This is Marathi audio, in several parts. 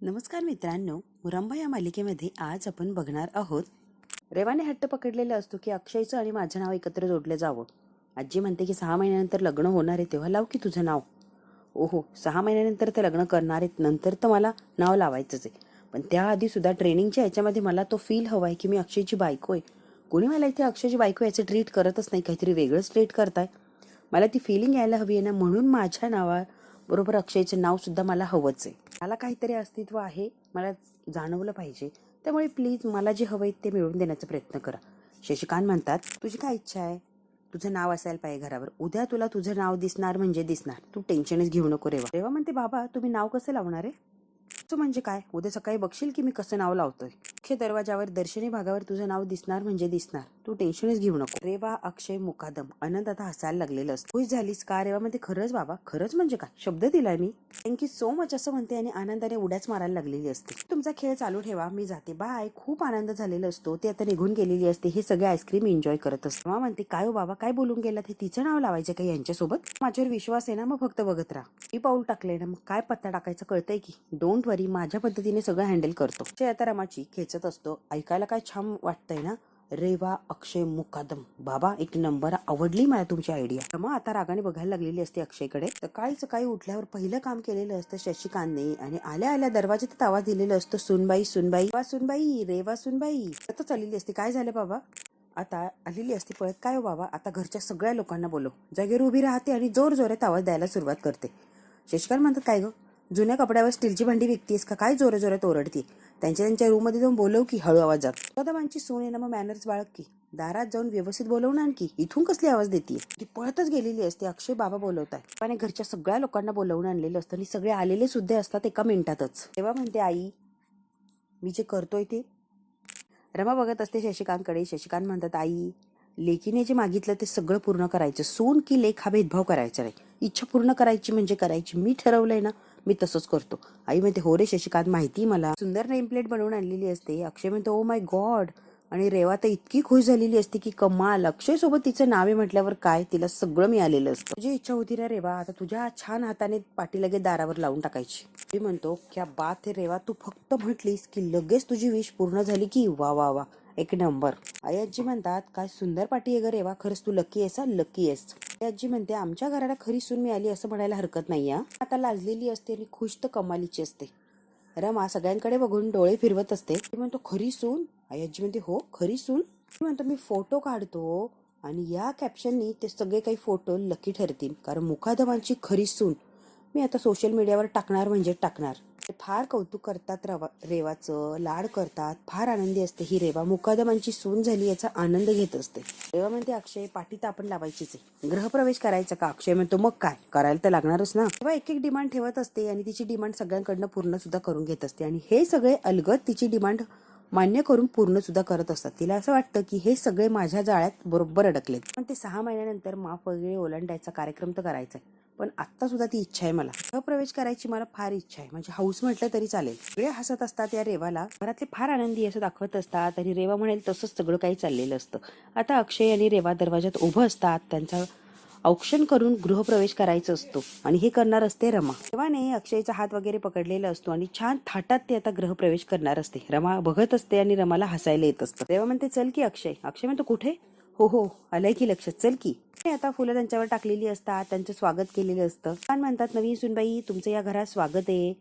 नमस्कार मित्रांनो, मुरंबा या मालिकेमध्ये आज आपण बघणार आहोत. रेवाने हट्ट पकडलेला असतो की अक्षयचं आणि माझं नाव एकत्र जोडलं जावं. आजी म्हणते की 6 महिन्यानंतर लग्न होणार आहे तेव्हा लाव की तुझं नाव. ओहो, 6 महिन्यानंतर ते लग्न करणार आहेत, नंतर तर मला नाव लावायचंच आहे. पण त्याआधी सुद्धा ट्रेनिंगच्या याच्यामध्ये मला तो फील हवा आहे की मी अक्षयची बायको आहे. कोणी मला इथे अक्षयची बायको याचं ट्रीट करतच नाही, काहीतरी वेगळंच ट्रीट करताय. मला ती फिलिंग यायला हवी आहे ना, म्हणून माझ्या नावाबरोबर अक्षयचं नाव सुद्धा मला हवंच आहे. मला काहीतरी अस्तित्व आहे, मला जाणवलं पाहिजे. त्यामुळे प्लीज मला जे हवं आहे ते मिळवून देण्याचा प्रयत्न करा. शशिकांत म्हणतात, तुझी काय इच्छा आहे? तुझं नाव असायला पाहिजे घरावर. उद्या तुला तुझं नाव दिसणार म्हणजे दिसणार. तू टेन्शनच घेऊ नको. रेवा म्हणते, बाबा तुम्ही नाव कसं लावणार आहे? तू म्हणजे काय? उद्या सकाळी बघशील की मी कसं नाव लावतोय. मुख्य दरवाजावर दर्शनी भागावर तुझं नाव दिसणार म्हणजे दिसणार. तू टेन्शनच घेऊ नको. रेवा, अक्षय, मुकादम. आनंद आता हसायला लागलेलं असतं. खुश झालीस का? रेवा म्हणते, खरंच बाबा, खरंच म्हणजे काय? शब्द दिलाय मी. थँक्यू सो मच असं म्हणते आणि आनंदाने उड्याच मारायला लागलेली असते. तुमचा खेळ चालू ठेवा, मी जाते, बाय. खूप आनंद झालेला असतो. ती आता निघून गेलेली असते. हे सगळे आईस्क्रीम एन्जॉय करत असते. तेव्हा म्हणते, काय हो बाबा, काय बोलून गेलात? हे तिचं नाव लावायचं का यांच्यासोबत? माझ्यावर विश्वास आहे ना, मग फक्त बघत राहा. मी पाऊल टाकले ना, मग काय पत्ता टाकायचं कळतंय की. डोंट वरी, माझ्या पद्धतीने सगळं हँडल करतो. अक्षय आता रमाची खेचत असतो. ऐकायला काय छान वाटतंय ना. रेवा, अक्षय, मुकादम. बाबा एक नंबर, आवडली मला तुमची आयडिया. रमा आता रागाने बघायला लागलेली असते अक्षयकडे. सकाळी सकाळी उठल्यावर पहिलं काम केलेलं असतं शशिकांतने आणि आल्या आल्या दरवाजात आवाज दिलेलं असतं, सुनबाई सुनबाई, वा सुनबाई, रेवा सुनबाई. आता आलेली असते. काय झालं बाबा? आता आलेली असते पळत. काय हो बाबा? आता घरच्या सगळ्या लोकांना बोलव. जागेवर उभी राहते आणि जोर जोरात आवाज द्यायला सुरुवात करते. शशिकांत म्हणतात, काय ग, जुन्या कपड्यावर स्टीलची भांडी विकतीस का काय? जोर जोरात ओरडते. त्यांच्या रूममध्ये जाऊन बोलव की हळू आवाजात. मुकादमांची सून आहे ना, मग मॅनर्स बाळग की. दारात जाऊन व्यवस्थित बोलवणार की. इथून कसली आवाज देते? ती पळतच गेलेली असते. अक्षय बाबा बोलवताय. पण घरच्या सगळ्या लोकांना बोलवून आणलेलं असतं आणि सगळे आलेले सुद्धा असतात एका मिनिटातच. तेव्हा म्हणते, आई मी जे करतोय ते. रमा बघत असते शशिकांतकडे. शशिकांत म्हणतात, आई लेकीने जे मागितलं ते सगळं पूर्ण करायचं. सून की लेख हा भेदभाव करायचा नाही. इच्छा पूर्ण करायची म्हणजे करायची. मी ठरवलंय ना, मी तसंच करतो. आई म्हणते, हो रे शशिकांत, माहिती मला. सुंदर नेमप्लेट बनवून आणलेली असते. अक्षय म्हणतो, ओ माय गॉड. आणि रेवा तर इतकी खुश झालेली असते की कमाल. अक्षय सोबत तिचं नाव आहे म्हटल्यावर काय, तिला सगळं मिळालेलं असतं. तुझी इच्छा होती ना रेवा, आता तुझ्या छान हाताने पाठी लगेच दारावर लावून टाकायची. मी म्हणतो, क्या बात है रेवा, तू फक्त म्हटलीस की लगेच तुझी विश पूर्ण झाली की वा वा वा, एक नंबर. आई आजी म्हणतात, काय सुंदर पाठी आहे ग रेवा, खरंच तू लकी आहेस. लकी आहेस. आजी म्हणते, आमच्या घराला खरी सून मिळाली असं म्हणायला हरकत नाही. आता लाजलेली असते आणि खुश तर कमालीची असते. रमा सगळ्यांकडे बघून डोळे फिरवत असते. ती म्हणतो, खरी सून? आई आजी म्हणते, हो खरी सून. म्हणतो, मी फोटो काढतो आणि या कॅप्शननी ते सगळे काही फोटो लकी ठरतील, कारण मुकादमांची खरी सून मी आता सोशल मीडियावर टाकणार म्हणजे टाकणार. फार कौतुक करतात रेवाचं, लाड करतात. फार आनंदी असते ही रेवा. मुकादमांची सून झाली याचा आनंद घेत असते. रेवा म्हणते, अक्षय पाठी तर आपण लावायचीच आहे. गृहप्रवेश करायचा का? अक्षय म्हणतो, मग काय, करायला तर लागणारच ना. तेव्हा एक एक डिमांड ठेवत असते आणि तिची डिमांड सगळ्यांकडनं पूर्ण सुद्धा करून घेत असते आणि हे सगळे अलगद तिची डिमांड मान्य करून पूर्ण सुद्धा करत असतात. तिला असं वाटतं की हे सगळे माझ्या जाळ्यात बरोबर अडकलेत. पण ते 6 महिन्यानंतर माप वगैरे ओलांडायचा कार्यक्रम तर करायचा आहे. पण आता सुद्धा ती इच्छा आहे मला. गृहप्रवेश करायची मला फार इच्छा आहे. म्हणजे हाऊस म्हटलं तरी चालेल. सगळे हसत असतात या रेवाला. घरातले फार आनंदी असं दाखवत असतात आणि रेवा म्हणेल तसंच सगळं काही चाललेलं असतं. आता अक्षय आणि रेवा दरवाजात उभं असतात. त्यांचा औक्षण करून गृहप्रवेश करायचा असतो आणि हे करणार असते रमा. रेवाने अक्षयचा हात वगैरे पकडलेला असतो आणि छान थाटात ते आता गृहप्रवेश करणार असते. रमा बघत असते आणि रमाला हसायला येत असतं. रेवा म्हणते, चल की अक्षय. अक्षय म्हणतो, कुठे? हो हो, आलंय की लक्षात, चल की. आता फुलं त्यांच्यावर टाकलेली असतात. त्यांचं स्वागत केलेलं असतं. छान म्हणतात, नवीन सुनबाई तुमचं या घरात स्वागत आहे.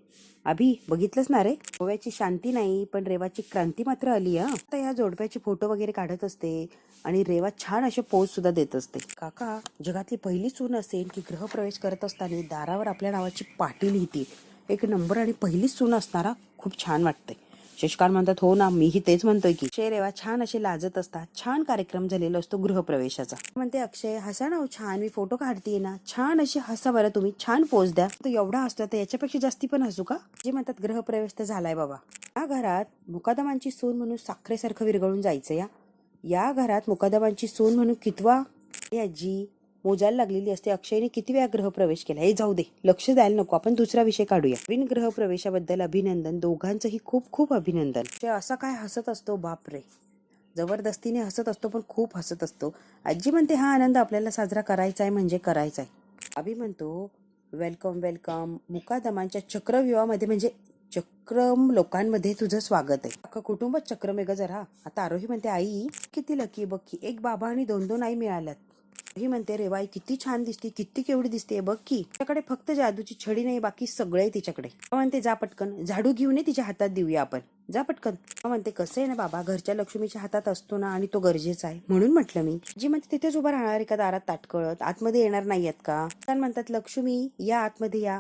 अभि बघितलंच ना रे, गोव्याची शांती नाही पण रेवाची क्रांती मात्र आली. आता या जोडप्याचे फोटो वगैरे काढत असते आणि रेवा छान असे पोज सुद्धा देत असते. काका जगातली पहिली सून असेल की गृहप्रवेश करत असताना दारावर आपल्या नावाची पाटी लिहिते. एक नंबर आणि पहिलीच सून असणारा, खूप छान वाटते. शशिकांत म्हणतात, हो ना, मीही तेच म्हणतोय की. अक्षय रेवा छान असे लाजत असतात. छान कार्यक्रम झालेला असतो गृहप्रवेशाचा. म्हणते, अक्षय हसा ना, छान मी फोटो काढतीये ना, छान अशी हसा बरं तुम्ही, छान पोज द्या. तो एवढा हसतो तर याच्यापेक्षा जास्ती पण हसू का? जे म्हणतात गृहप्रवेश तर झालाय बाबा. या घरात मुकादमांची सून म्हणून साखरेसारखं विरघळून जायचं. या घरात मुकादमांची सून म्हणून कितवा आजी मोजायला लागलेली असते. अक्षयने किती वेळा गृहप्रवेश केला. हे जाऊ दे, लक्ष द्यायला नको, आपण दुसरा विषय काढूया. नवीन गृहप्रवेशाबद्दल अभिनंदन, दोघांचंही खूप खूप अभिनंदन. ते असा काय हसत असतो, बापरे, जबरदस्तीने हसत असतो पण खूप हसत असतो. आजी म्हणते, हा आनंद आपल्याला साजरा करायचा आहे म्हणजे करायचा आहे. अभि म्हणतो, वेलकम वेलकम. मुकादमांच्या चक्रव्यूहामध्ये म्हणजे चक्रम लोकांमध्ये तुझं स्वागत आहे. अख्खं कुटुंबच चक्रम आहे ग जरा. आता आरोही म्हणते आई किती लकी बघ की, एक बाबा आणि 2 आई मिळाल्यात. ही म्हणते रेवा आई किती छान दिसते, किती केवढी दिसते बघ की. तिच्याकडे फक्त जादूची छडी नाही, बाकी सगळे तिच्याकडे. म्हणते जा पटकन झाडू घेऊन ये, तिच्या हातात देऊया आपण. जा पटकन. म्हणते कसं आहे ना बाबा, घरच्या लक्ष्मीच्या हातात असतो ना आणि तो गरजेचा आहे, म्हणून म्हटलं मी. जी म्हणते तिथेच उभा राहणार एका दारात ताटकळत, आतमध्ये येणार नाहीयेत का? म्हणतात लक्ष्मी या आतमध्ये या.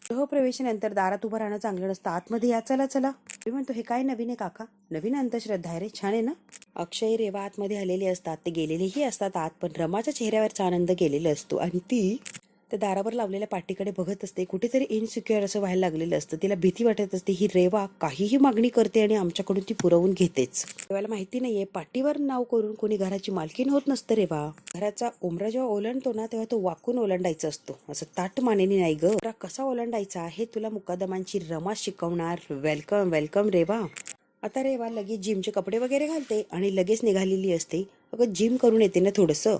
गृहप्रवेशानंतर दारात उभं राहणं चांगलं नसतं, आतमध्ये या, चला चला. मी म्हणतो हे काय नवीन आहे काका? नवीन अंधश्रद्धा आहे रे, छान आहे ना. अक्षय रेवा आतमध्ये आलेले असतात, ते गेलेलेही असतात आत, पण रमाच्या चेहऱ्यावरचा आनंद गेलेला असतो आणि ती त्या दारावर लावलेल्या पाटीकडे बघत असते. कुठेतरी इनसिक्युअर असं व्हायला लागलेलं असतं, तिला भीती वाटत असते. ही रेवा काहीही मागणी करते आणि आमच्याकडून ती पुरवून घेतेच. रेवाला माहिती नाहीये पाटीवर नाव करून कोणी घराची मालकीन होत नसतं. रेवा घराचा उमरा जेव्हा ओलांडतो ना तेव्हा तो वाकून ओलांडायचा असतो, असं ताट मानेने नाही ग. कसा ओलांडायचा हे तुला मुकादमांची रमा शिकवणार. Welcome welcome Reva. आता रेवा लगेच जिमचे कपडे वगैरे घालते आणि लगेच निघालेली असते. अगं जिम करून येते ना थोडंसं.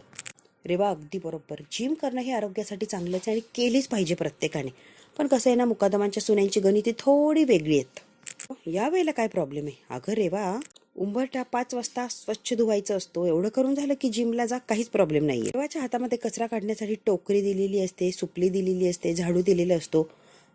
रेवा अगदी बरोबर, जिम करणं हे आरोग्यासाठी चांगलंच आहे आणि केलीच पाहिजे प्रत्येकाने. पण कसं आहे ना, मुकादमांच्या सुन्यांची गणिती थोडी वेगळी आहेत. या वेळेला काय प्रॉब्लेम आहे? अगं रेवा उंबरठा 5 वाजता स्वच्छ धुवायचं असतो, एवढं करून झालं की जिमला जा, काहीच प्रॉब्लेम नाहीये. रेवाच्या हातामध्ये कचरा काढण्यासाठी टोकरी दिलेली असते, सुपली दिलेली असते, झाडू दिलेला असतो.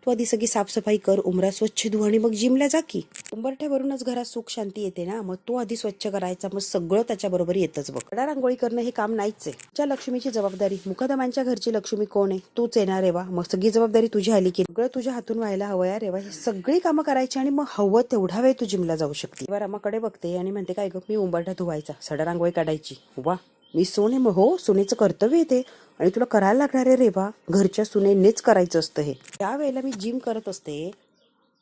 तू आधी सगळी साफसफाई कर, उमरा स्वच्छ धु आणि मग जिमला जा की. उंबरठ्यावरूनच घरात सुख शांती येते ना, मग तो आधी स्वच्छ करायचा, मग सगळं त्याच्याबरोबर येतच बघ. कडा रांगोळी करणं हे काम नाहीच आहे. ज्या लक्ष्मीची जबाबदारी, मुकादमांच्या घरची लक्ष्मी कोण आहे? तूच येणार रेवा. मग सगळी जबाबदारी तुझी आली की सगळं तुझ्या हातून व्हायला हवं या रेवा. ही सगळी कामं करायची आणि मग हवं तेवढा वेळ तू जिमला जाऊ शकते. तेव्हा रमाकडे बघते आणि म्हणते काय ग, मी उंबरठा धुवायचा, सडा रांगोळी काढायची. वा मी सोने, मग हो सुनेचं कर्तव्य येते आणि तुला करायला लागणार आहे रेवा. घरच्या सुनेनेच करायचं असतं हे. त्यावेळेला मी जिम करत असते.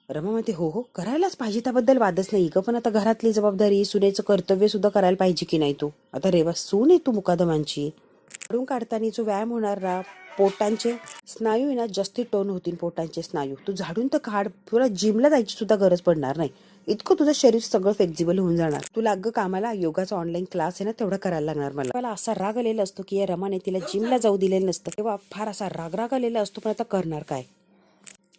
रमा म्हणते हो हो करायलाच पाहिजे, त्याबद्दल वादच नाही ग, पण आता घरातली जबाबदारी, सुनेचं कर्तव्य सुद्धा करायला पाहिजे की नाही तू? आता रेवा सून आहे तू मुकादमांची. काढून काढताना जो व्यायाम होणार ना, पोटांचे स्नायू आहे ना जास्ती टोन होतील. पोटांचे स्नायू तू झाडून तर काढ, तुला जिमला जायची सुद्धा गरज पडणार नाही. इतकं तुझं शरीर सगळं फ्लेक्झिबल होऊन जाणार. तुला अगं कामाला योगाचा ऑनलाईन क्लास आहे ना, तेवढा करायला लागणार. मला असा राग आलेला असतो की या रमाने तिला जिमला जाऊ दिलेलं नसतं, तेव्हा फार असा राग आलेला असतो, पण आता करणार काय.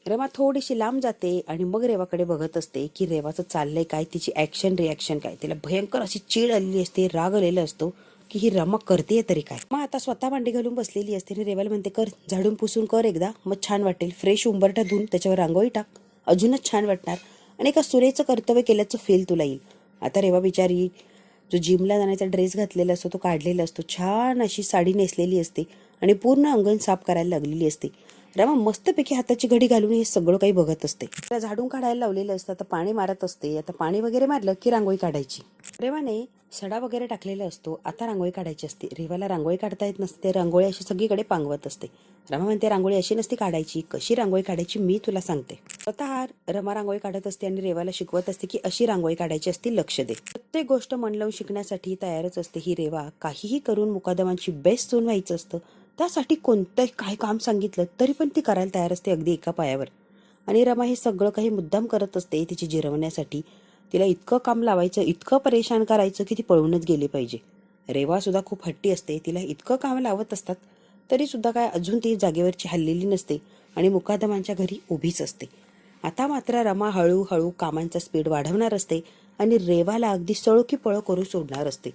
रमा थोडीशी लांब जाते आणि मग रेवाकडे बघत असते की रेवाचं चाललंय काय, तिची ऍक्शन रिॲक्शन काय. तिला भयंकर अशी चीड आलेली असते, राग आलेला असतो की ही रमा करते तरी काय. मग आता स्वतः भांडी घालून बसलेली असते आणि रेवाला म्हणते कर, झाडून पुसून कर एकदा, मग छान वाटेल. फ्रेश उंबरठा धुवून त्याच्यावर रांगोळी टाक, अजूनच छान वाटणार आणि एका सुरेचं कर्तव्य केल्याचं फील तुला येईल. आता रेवा बिचारी जो जिमला जाण्याचा ड्रेस घातलेला असतो तो काढलेला असतो, छान अशी साडी नेसलेली असते आणि पूर्ण अंगण साफ करायला लागलेली असते. रमा मस्तपैकी हाताची घडी घालून हे सगळं काही बघत असते. त्याला झाडून काढायला लावलेलं असतं, आता पाणी मारत असते. आता पाणी वगैरे मारलं की रांगोळी काढायची. रेवाने सडा वगैरे टाकलेला असतो, आता रांगोळी काढायची असते. रेवाला रांगोळी काढता येत नसते, रांगोळी अशी सगळीकडे पांगवत असते. रमा म्हणते रांगोळी अशी नसती काढायची, कशी रांगोळी काढायची मी तुला सांगते. स्वतः रमा रांगोळी काढत असते आणि रेवाला शिकवत असते की अशी रांगोळी काढायची असते, लक्ष दे. प्रत्येक गोष्ट मन लावून शिकण्यासाठी तयारच असते ही रेवा. काहीही करून मुकादमांची बेस्ट सून व्हायचं असतं, त्यासाठी कोणतंही काय काम सांगितलं तरी पण ती करायला तयार असते, अगदी एका पायावर. आणि रमा हे सगळं काही मुद्दाम करत असते तिची जिरवण्यासाठी. तिला इतकं काम लावायचं, इतकं परेशान करायचं की ती पळूनच गेली पाहिजे. रेवा सुद्धा खूप हट्टी असते, तिला इतकं काम लावत असतात तरी सुद्धा काय अजून ती जागेवरची हल्लेली नसते आणि मुकादमांच्या घरी उभीच असते. आता मात्र रमा हळूहळू कामांचा स्पीड वाढवणार असते आणि रेवाला अगदी सळो की पळो करून सोडणार असते.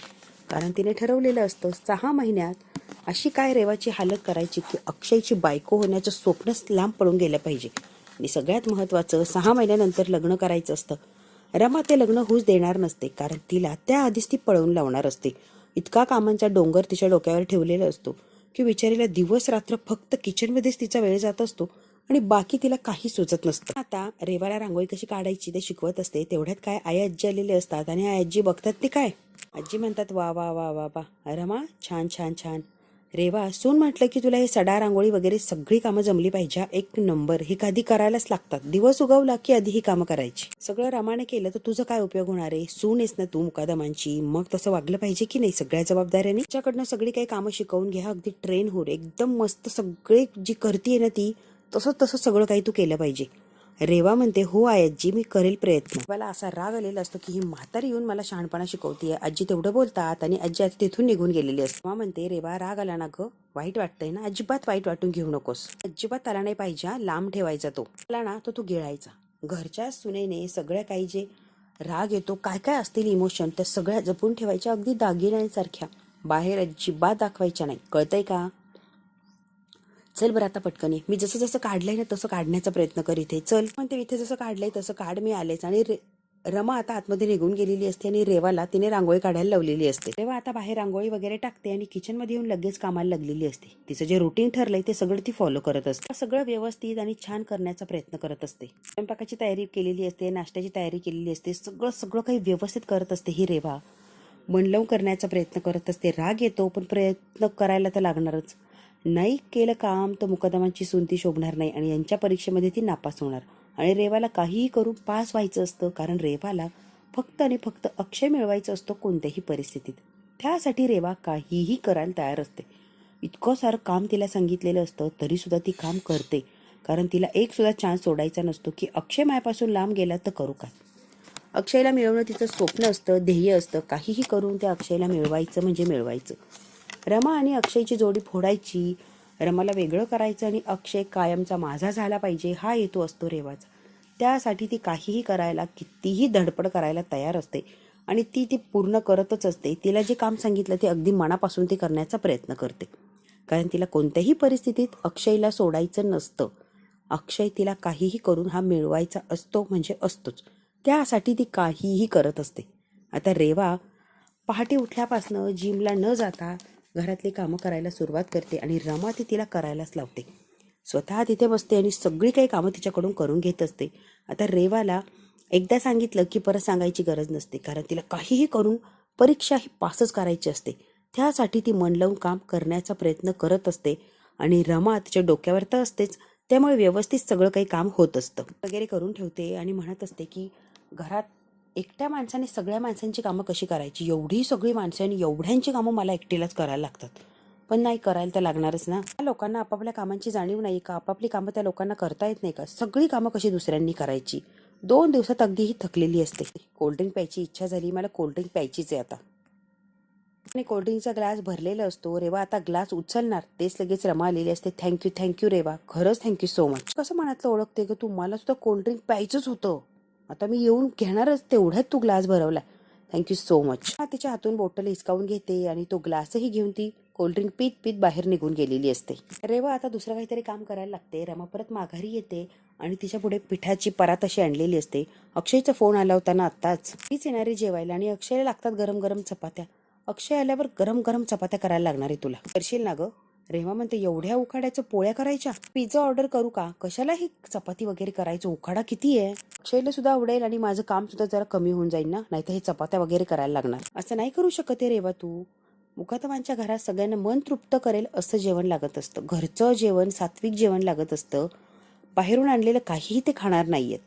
कारण तिने ठरवलेलं असतं 6 महिन्यात अशी काय रेवाची हालत करायची की अक्षयची बायको होण्याचं स्वप्नच लांब पडून गेलं पाहिजे. आणि सगळ्यात महत्त्वाचं 6 महिन्यानंतर लग्न करायचं असतं. रमा ते लग्न होऊच देणार नसते, कारण तिला त्याआधीच ती पळवून लावणार असते. इतका कामांचा डोंगर तिच्या डोक्यावर ठेवलेला असतो की विचारीला दिवस रात्र फक्त किचनमध्येच तिचा वेळ जात असतो आणि बाकी तिला काही सुचत नसतं. आता रेवाला रांगोळी कशी काढायची ते शिकवत असते. तेवढ्यात काय आई आजी आलेले असतात आणि आई आजी बघतात ते काय, आजी म्हणतात वा वा वा वा वा रमा छान छान छान. रेवा सून म्हटलं की तुला हे सडा रांगोळी वगैरे सगळी कामं जमली पाहिजे, एक नंबर. हे कधी करायलाच लागतात, दिवस उगवला की आधी ही कामं करायची. सगळं रमाने केलं तर तुझं काय उपयोग होणार आहे? सून आहेस ना तू मुकादमांची, मग तसं वागलं पाहिजे की नाही सगळ्या जबाबदाऱ्याने. तिच्याकडनं सगळी काही कामं शिकवून घ्या, अगदी ट्रेन हो, एकदम मस्त सगळे जी करतीये ना ती तसं तसं सगळं काही तू केलं पाहिजे. रेवा म्हणते हो आजी मी करेल प्रयत्न. मला असा राग आलेला असतो की ही म्हातारी येऊन मला शहाणपणा शिकवतीये. आजी तेवढं बोलतात आणि आजी आता तिथून निघून गेलेली असते. म्हणते रेवा राग आला ना ग, वाईट वाटतंय ना, अजिबात वाईट वाटून घेऊ नकोस. अजिबात आला नाही पाहिजे, लांब ठेवायचा तो. आला ना तो तू गिळायचा. घरच्या सुनेने सगळ्या काही जे राग येतो, काय काय असतील इमोशन, त्या सगळ्या जपून ठेवायच्या, अगदी दागिन्यांसारख्या. बाहेर अजिबात दाखवायच्या नाही, कळतंय का? चल बरं आता पटकन ये. मी जसं जसं काढलंय ना तसं काढण्याचा प्रयत्न करीत आहे. चल म्हणते, इथे जसं काढलंय तसं काढ, मी आलेच. आणि रमा आता आतमध्ये निघून गेलेली असते आणि रेवाला तिने रांगोळी काढायला लावलेली असते. रेवा आता बाहेर रांगोळी वगैरे टाकते आणि किचनमध्ये येऊन लगेच कामाला लागलेली असते. तिचं जे रुटीन ठरलंय ते सगळं ती फॉलो करत असते. सगळं व्यवस्थित आणि छान करण्याचा प्रयत्न करत असते. स्वयंपाकाची तयारी केलेली असते, नाश्त्याची तयारी केलेली असते, सगळं सगळं काही व्यवस्थित करत असते ही रेवा. मन लावून करण्याचा प्रयत्न करत असते. राग येतो पण प्रयत्न करायला तर लागणारच. नाही केलं काम तर मुकदमांची सुनती शोभणार नाही आणि यांच्या परीक्षेमध्ये ती नापास होणार. आणि रेवाला काहीही करून पास व्हायचं असतं, कारण रेवाला फक्त आणि फक्त अक्षय मिळवायचं असतं कोणत्याही परिस्थितीत. त्यासाठी रेवा काहीही करायला तयार असते. इतकं सारं काम तिला सांगितलेलं असतं तरी सुद्धा ती काम करते, कारण तिला एक सुद्धा चान्स सोडायचा नसतो की अक्षय मायापासून लांब गेला तर करू काय. अक्षयला मिळवणं तिचं स्वप्न असतं, ध्येय असतं. काहीही करून त्या अक्षयला मिळवायचं म्हणजे मिळवायचं. रमा आणि अक्षयची जोडी फोडायची, रमाला वेगळं करायचं आणि अक्षय कायमचा माझा झाला पाहिजे, हा हेतू असतो रेवाचा. त्यासाठी ती काहीही करायला, कितीही धडपड करायला तयार असते आणि ती पूर्ण करतच असते. तिला जे काम सांगितलं ते अगदी मनापासून ती करण्याचा प्रयत्न करते, कारण तिला कोणत्याही परिस्थितीत अक्षयला सोडायचं नसतं. अक्षय तिला काहीही करून हा मिळवायचा असतो म्हणजे असतोच. त्यासाठी ती काहीही करत असते. आता रेवा पहाटे उठल्यापासनं जिमला न जाता घरातली कामं करायला सुरुवात करते आणि रमा ती तिला करायलाच लावते. स्वतः तिथे बसते आणि सगळी काही कामं तिच्याकडून करून घेत असते. आता रेवाला एकदा सांगितलं की परत सांगायची गरज नसते, कारण तिला काहीही करून परीक्षा ही पासच करायची असते. त्यासाठी ती मन लावून काम करण्याचा प्रयत्न करत असते आणि रमा तिच्या डोक्यावर तर असतेच, त्यामुळे व्यवस्थित सगळं काही काम होत असतं. वगैरे करून ठेवते आणि म्हणत असते की घरात एकट्या माणसाने सगळ्या माणसांची कामं कशी करायची, एवढी सगळी माणसं आणि एवढ्यांची कामं मला एकटीलाच करायला लागतात. पण नाही, करायला तर लागणारच ना. त्या लोकांना आपापल्या कामांची जाणीव नाही का? आपापली कामं त्या लोकांना करता येत नाही का? सगळी कामं कशी दुसऱ्यांनी करायची? 2 दिवसात अगदी ही थकलेली असते. कोल्ड्रिंक प्यायची इच्छा झाली, मला कोल्ड्रिंक प्यायचीच आहे आता. आणि कोल्ड्रिंकचा ग्लास भरलेला असतो. रेवा आता ग्लास उचलणार, तेच लगेच रमा आलेली असते. थँक्यू रेवा, खरंच थँक्यू सो मच. कसं मनातलं ओळखते की तू, मला सुद्धा कोल्ड्रिंक प्यायचंच होतं, आता मी येऊन घेणारच, तेवढ्यात तू ग्लास भरवलाय, थँक्यू सो मच. तिच्या हातून बॉटल हिसकावून घेते आणि तो ग्लासही घेऊन ती कोल्ड्रिंक पीत पीत बाहेर निघून गेलेली असते. रेवा आता दुसरं काहीतरी काम करायला लागते. रमा परत माघारी येते आणि तिच्या पुढे पिठाची परात अशी आणलेली असते. अक्षयचा फोन आला होता ना आत्ताच, तीच येणारी जेवायला आणि अक्षयला लागतात गरम गरम चपात्या. अक्षय आल्यावर गरम गरम चपात्या करायला लागणार आहे तुला, करशील ना ग? रेवा म्हणते, एवढ्या उखाड्याचं पोळ्या करायच्या? पिझ्झा ऑर्डर करू का? कशाला ही चपाती वगैरे करायचं, उखाडा किती आहे. अक्षयला सुद्धा आवडेल आणि माझं काम सुद्धा जरा कमी होऊन जाईल ना, नाहीतर हे चपात्या वगैरे करायला लागणार. असं नाही करू शकत आहे रेवा तू. मुकादमांच्या घरात सगळ्यांना मन तृप्त करेल असं जेवण लागत असतं. घरचं जेवण, सात्विक जेवण लागत असतं. बाहेरून आणलेलं काहीही ते खाणार नाहीयेत.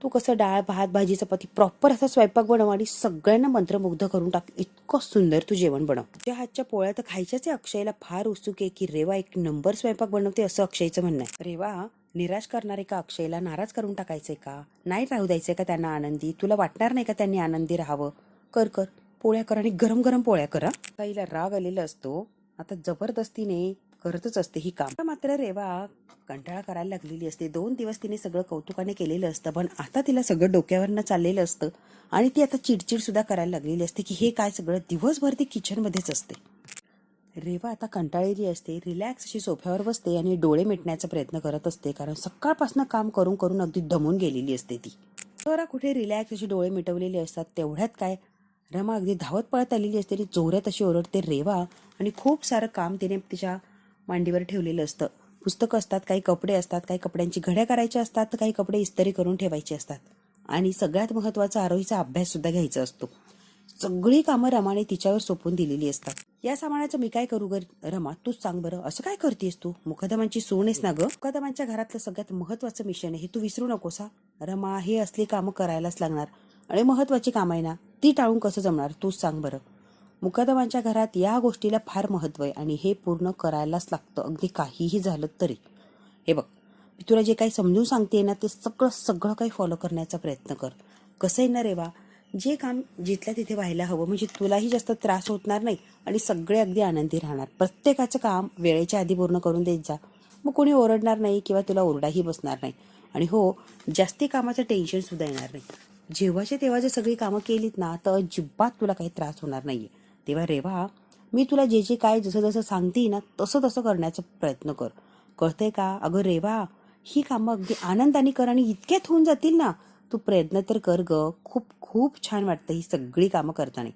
तू कसं डाळ भात भाजी चपाती प्रॉपर असा स्वयंपाक बनव आणि सगळ्यांना मंत्रमुग्ध करून टाक. इतकं सुंदर तू जेवण बनव. तुझ्या हातच्या पोळ्या तर खायच्याच आहे. अक्षयला फार उत्सुक आहे की रेवा एक नंबर स्वयंपाक बनवते असं अक्षयचं म्हणणं आहे. रेवा निराश करणार आहे का अक्षयला? नाराज करून टाकायचंय का? नाही राहू द्यायचंय का त्यांना आनंदी? तुला वाटणार नाही का त्यांनी आनंदी राहावं? कर कर पोळ्या कर आणि गरम गरम पोळ्या करा. ताईला राग आलेला असतो, आता जबरदस्तीने करतच असते ही काम. मात्र रेवा कंटाळा करायला लागलेली असते. 2 दिवस तिने सगळं कौतुकाने केलेलं असतं, पण आता तिला सगळं डोक्यावरनं चाललेलं असतं आणि ती आता चिडचिड सुद्धा करायला लागलेली असते की हे काय सगळं. दिवसभर ती किचनमध्येच असते. रेवा आता कंटाळलेली असते. रिलॅक्स अशी सोफ्यावर बसते आणि डोळे मिटण्याचा प्रयत्न करत असते, कारण सकाळपासून काम करून करून अगदी दमून गेलेली असते ती. जरा कुठे रिलॅक्स अशी डोळे मिटवलेले असतात, तेवढ्यात काय रमा अगदी धावत पळत आलेली असते आणि जोरात अशी ओरडते रेवा. आणि खूप सारं काम तिने तिच्या मांडीवर ठेवलेलं असतं. पुस्तकं असतात, काही कपडे असतात, काही कपड्यांची घड्या करायच्या असतात, तर काही कपडे इस्त्री करून ठेवायचे असतात आणि सगळ्यात महत्त्वाचा आरोहीचा अभ्यास सुद्धा घ्यायचा असतो. सगळी कामं रमाने तिच्यावर सोपून दिलेली असतात. या सामानाचं मी काय करू ग रमा, तूच सांग बरं, असं काय करतेस तू? मुकदमांची सून आहेस ना ग. मुकदमांच्या घरातलं सगळ्यात महत्त्वाचं मिशन आहे, हे तू विसरू नकोस हा. रमा, हे असली कामं करायलाच लागणार आणि महत्त्वाची कामं आहे ना, ती टाळून कसं जमणार, तूच सांग बरं. मुकदमांच्या घरात या गोष्टीला फार महत्त्व आहे आणि हे पूर्ण करायलाच लागतं, अगदी काहीही झालं तरी. हे बघ, मी तुला जे काही समजून सांगते ना, ते सगळं सगळं काही फॉलो करण्याचा प्रयत्न कर. कसं आहे ना रेवा, जे काम जिथल्या तिथे व्हायला हवं, म्हणजे तुलाही जास्त त्रास होणार नाही आणि सगळे अगदी आनंदी राहणार. प्रत्येकाचं काम वेळेच्या आधी पूर्ण करून देत जा, मग कोणी ओरडणार नाही किंवा तुला ओरडाही बसणार नाही. आणि हो, जास्ती कामाचं टेन्शन सुद्धा येणार नाही. जेव्हाच्या तेव्हा जर सगळी कामं केलीत ना तर अजिबात तुला काही त्रास होणार नाहीये. तेव्हा रेवा, मी तुला जे जे काय जसं जसं सांगते ना तसं तसं करण्याचा प्रयत्न कर. कळतंय का? अगं रेवा, ही कामं अगदी आनंदाने कर आणि इतक्यात होऊन जातील ना. तू प्रयत्न तर कर ग. खूप खूप छान वाटतं ही सगळी कामं करताना.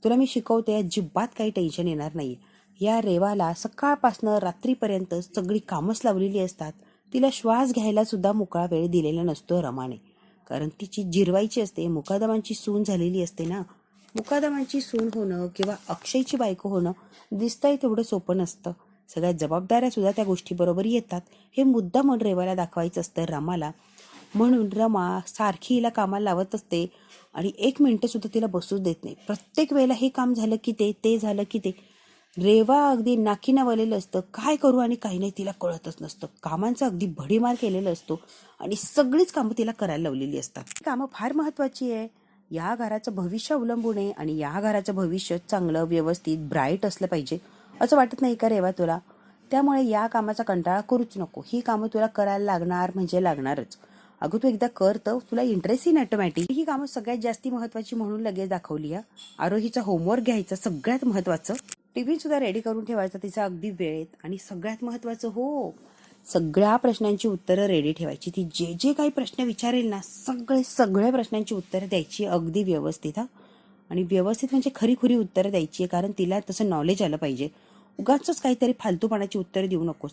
तुला मी शिकवते, अजिबात काही टेन्शन येणार नाही. या रेवाला सकाळपासनं रात्रीपर्यंत सगळी कामच लावलेली असतात. तिला श्वास घ्यायला सुद्धा मोकळा वेळ दिलेला नसतो रमाने. कारण तिची जिरवायची असते, मुकादमांची सून झालेली असते ना. मुकादमांची सून होणं किंवा अक्षयची बायको होणं दिसतंय तेवढं सोपं नसतं. सगळ्या जबाबदाऱ्या सुद्धा त्या गोष्टीबरोबर येतात. हे मुद्दाम रेवाला दाखवायचं असतं रमाला. म्हणून रमा सारखी हिला कामाला लावत असते आणि 1 मिनिट सुद्धा तिला बसूच देत नाही. प्रत्येक वेळेला हे काम झालं की ते झालं की ते. रेवा अगदी नाकीनं वळलेलं असतं. काय करू आणि काही नाही तिला कळतच नसतं. कामांचा अगदी भडीमार केलेला असतो आणि सगळीच कामं तिला करायला लावलेली असतात. कामं फार महत्वाची आहे. या घराचं भविष्य अवलंबून आहे आणि या घराचं भविष्य चांगलं, व्यवस्थित, ब्राईट असलं पाहिजे असं वाटत नाही का रेवा तुला? त्यामुळे या कामाचा कंटाळा करूच नको. ही कामं तुला करायला लागणार म्हणजे लागणारच. अगं तू एकदा कर तर तुला इंटरेस्ट येईन ऑटोमॅटिक. ही कामं सगळ्यात जास्ती महत्वाची म्हणून लगेच दाखवली. आरोहीचा होमवर्क घ्यायचा सगळ्यात महत्वाचं. टिफिन सुद्धा रेडी करून ठेवायचा तिचा अगदी वेळेत. आणि सगळ्यात महत्वाचं, हो, सगळ्या प्रश्नांची उत्तरं रेडी ठेवायची. ती जे जे काही प्रश्न विचारेल ना सगळे प्रश्नांची उत्तरं द्यायची अगदी व्यवस्थित. आणि व्यवस्थित म्हणजे खरी उत्तरं द्यायची, कारण तिला तसं नॉलेज आलं पाहिजे. उगाचच काहीतरी फालतूपणाची उत्तरं देऊ नकोस.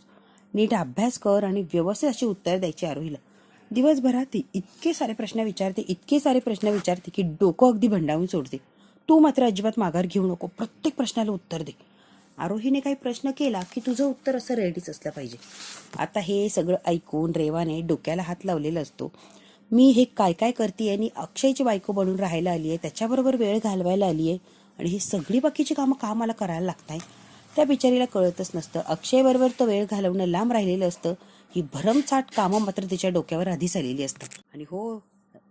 नीट अभ्यास कर आणि व्यवस्थित अशी उत्तरं द्यायची आरोहीला. दिवसभरात ती इतके सारे प्रश्न विचारते की डोकं अगदी भंडावून सोडते. तू मात्र अजिबात माघार घेऊ नको. प्रत्येक प्रश्नाला उत्तर दे. आरोहीने काही प्रश्न केला की तुझं उत्तर असं रेडीच असलं पाहिजे. आता हे सगळं ऐकून रेवाने डोक्याला हात लावलेला असतो. मी हे काय काय करते आणि अक्षयची बायको बनून राहायला आली आहे, त्याच्याबरोबर वेळ घालवायला आली आहे आणि ही सगळी बाकीची कामं का मला करायला लागताय? त्या बिचारीला कळतच नसतं. अक्षय बरोबर तो वेळ घालवणं लांब राहिलेलं असतं. ही भरमसाठ कामं मात्र तिच्या डोक्यावर आधीच आलेली असतात. आणि हो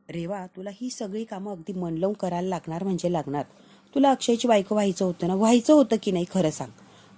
रेवा, तुला ही सगळी कामं अगदी मन लावून करायला लागणार म्हणजे लागणार. तुला अक्षयची बायको व्हायचं होतं ना, व्हायचं होतं की नाही खरं सांग.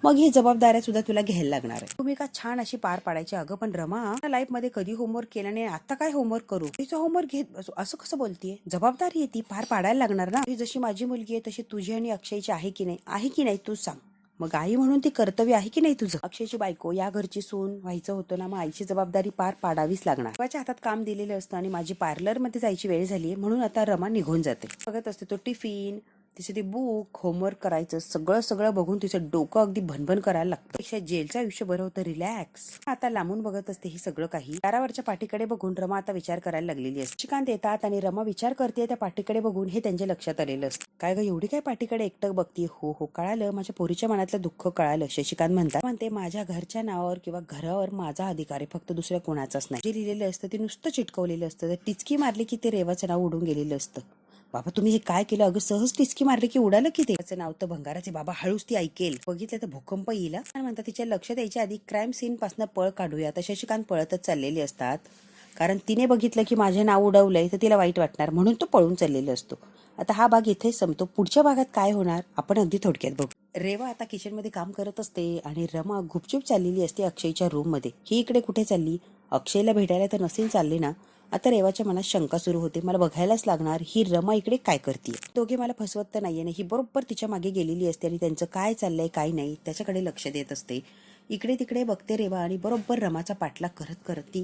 मग ही जबाबदाऱ्या सुद्धा तुला घ्यायला लागणार आहे. तुम्ही का छान अशी पार पाडायची. अगं पण रमा, लाईफ मध्ये कधी होमवर्क केला नाही, आता काय होमवर्क करू? तिचं होमवर्क घेत बसू असं कसं बोलतीये? जबाबदारी आहे ती पार पाडायला लागणार ना. जशी माझी मुलगी आहे तशी तुझी आणि अक्षयची आहे की नाही? आहे की नाही तूच सांग. मग आई म्हणून ती कर्तव्य आहे की नाही तुझं? अक्षयची बायको, या घरची सून व्हायचं होतं ना, मग आईची जबाबदारी पार पाडावीच लागणार. देवाच्या हातात काम दिलेलं असतं आणि माझी पार्लरमध्ये जायची वेळ झाली म्हणून आता रमा निघून जाते. बघत असते तो टिफिन, तिचे ते बुक, होमवर्क करायचं सगळं बघून तिचं डोकं अगदी भनभन करायला लागतं. पेक्षा जेलचं आयुष्य बरं होतं, रिलॅक्स. आता लांबून बघत असते ही सगळं काही. दारावरच्या पाठीकडे बघून रमा आता विचार करायला लागलेली असते. शिकांत येतात आणि रमा विचार करते त्या पाठीकडे बघून. हे त्यांच्या लक्षात आलेलं असतं. काय ग एवढी काय पाठीकडे एकटक बघतीये? हो कळालं, माझ्या पोरीच्या मनातलं दुःख कळालं. शशिकांत म्हणते माझ्या घरच्या नावावर किंवा घरावर माझा अधिकार आहे, फक्त दुसऱ्या कोणाचाच नाही. जे लिहिलेलं असतं ते नुसतं चिटकवलेलं असतं. टिचकी मारली की ते रेवाचं नाव उडून गेलेलं असतं. बाबा तुम्ही हे काय केलं? अगं सहज टिचकी मारली की उडालं की त्याचं नाव तर भंगाराचे. बाबा हळूच ती ऐकेल. बघितलं तर भूकंप येईल. म्हणतात तिच्या लक्षात यायच्या आधी क्राईम सीन पासून पळ काढूया. तर शशिकांत पळतच चाललेले असतात, कारण तिने बघितलं की माझे नाव उडवलंय तर तिला वाईट वाटणार म्हणून तो पळून चाललेला असतो. आता हा भाग इथेच संपतो. पुढच्या भागात काय होणार आपण अगदी थोडक्यात बघू. रेवा आता किचन मध्ये काम करत असते आणि रमा गुपचूप चाललेली असते अक्षयच्या रूम मध्ये. ही इकडे कुठे चालली? अक्षयला भेटायला तर नसेल चालली ना? आता रेवाच्या मनात शंका सुरू होते. मला बघायलाच लागणार ही रमा इकडे काय करते. दोघे मला फसवत तर नाहीये ना? ही बरोबर तिच्या मागे गेलेली असते आणि त्यांचं काय चाललंय काय नाही त्याच्याकडे लक्ष देत असते. इकडे तिकडे बघते रेवा आणि बरोबर रमाचा पाठलाग करत करत ती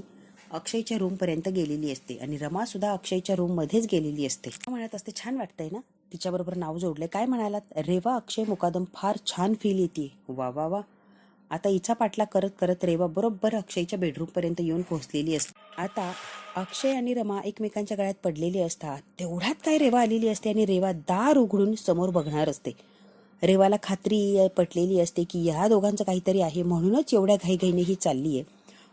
अक्षयच्या रूम पर्यंत गेलेली असते आणि रमा सुद्धा अक्षयच्या रूम मध्येच गेलेली असते. म्हणत असते छान वाटतंय ना, तिच्याबरोबर नाव जोडले. काय म्हणालात? रेवा अक्षय मुकादम, फार छान फील येते. वा वा वा. आता हिचा पाठलाग करत करत रेवा बरोबर अक्षयच्या बेडरूम पर्यंत येऊन पोहोचलेली असते. आता अक्षय आणि रमा एकमेकांच्या गळ्यात पडलेली असतात. तेवढ्यात काय रेवा आलेली असते आणि रेवा दार उघडून समोर बघणार असते. रेवाला खात्री पटलेली असते की या दोघांचं काहीतरी आहे, म्हणूनच एवढ्या घाईघाईने ही चालली आहे.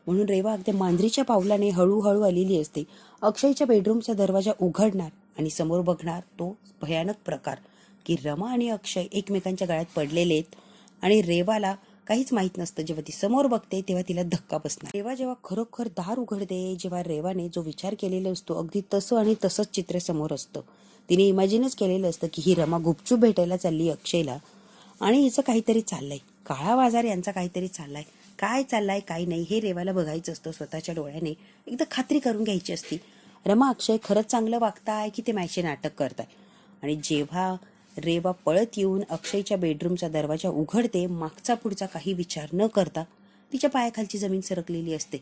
म्हणून रेवा अगदी मांजरीच्या पावलाने हळूहळू आलेली असते. अक्षयच्या बेडरूमचा दरवाजा उघडणार आणि समोर बघणार तो भयानक प्रकार की रमा आणि अक्षय एकमेकांच्या गळ्यात पडलेले आहेत आणि रेवाला काहीच माहित नसतं. जेव्हा ती समोर बघते तेव्हा तिला धक्का बसणार. रेवा जेव्हा खरोखर दार उघडते, जेव्हा रेवाने जो विचार केलेला असतो अगदी तसं आणि तसंच चित्र समोर असतं. तिने इमॅजिनच केलेलं असतं की ही रमा गुपचूप भेटायला चालली अक्षयला आणि हिचं काहीतरी चाललंय. काळा बाजार यांचा काहीतरी चाललाय. काय चाललाय काय नाही हे रेवाला बघायचं असतं स्वतःच्या डोळ्याने, एकदा खात्री करून घ्यायची असती. रमा अक्षय खरंच चांगलं वागताय की ते मायचे नाटक करताय. आणि जेव्हा रेवा पळत येऊन अक्षयच्या बेडरूमचा दरवाजा उघडते, मागचा पुढचा काही विचार न करता तिच्या पायाखालची जमीन सरकलेली असते.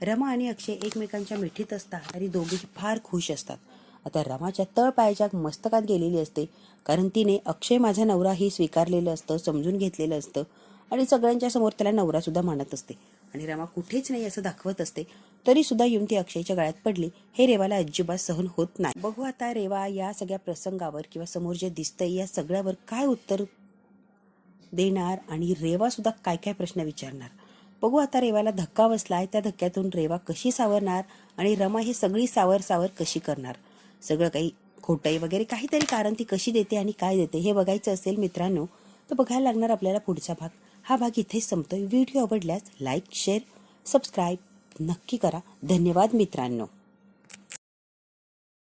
रमा आणि अक्षय एकमेकांच्या मिठीत असतात आणि दोघेही फार खुश असतात. आता रमाच्या तळपायाच्या मस्तकात गेलेली असते, कारण तिने अक्षय माझा नवरा ही स्वीकारलेलं असतं, समजून घेतलेलं असतं आणि सगळ्यांच्या समोर त्याला नवरा सुद्धा मानत असते. आणि रमा कुठेच नाही असं दाखवत असते, तरी सुद्धा येऊन ती अक्षयच्या गळ्यात पडली हे रेवाला अजिबात सहन होत नाही. बघू आता रेवा या सगळ्या प्रसंगावर किंवा समोर जे दिसतंय या सगळ्यावर काय उत्तर देणार आणि रेवा सुद्धा काय काय प्रश्न विचारणार. बघू आता रेवाला धक्का बसलाय, त्या धक्क्यातून रेवा कशी सावरणार आणि रमा ही सगळी सावर कशी करणार. सगळं काही खोटंही वगैरे काहीतरी कारण ती कशी देते आणि काय देते हे बघायचं असेल मित्रांनो, तर बघायला लागणार आपल्याला पुढचा भाग. हा भाग इथेच संपतोय. व्हिडिओ आवडल्यास लाईक, शेअर, सबस्क्राईब नक्की करा. धन्यवाद मित्रांनो.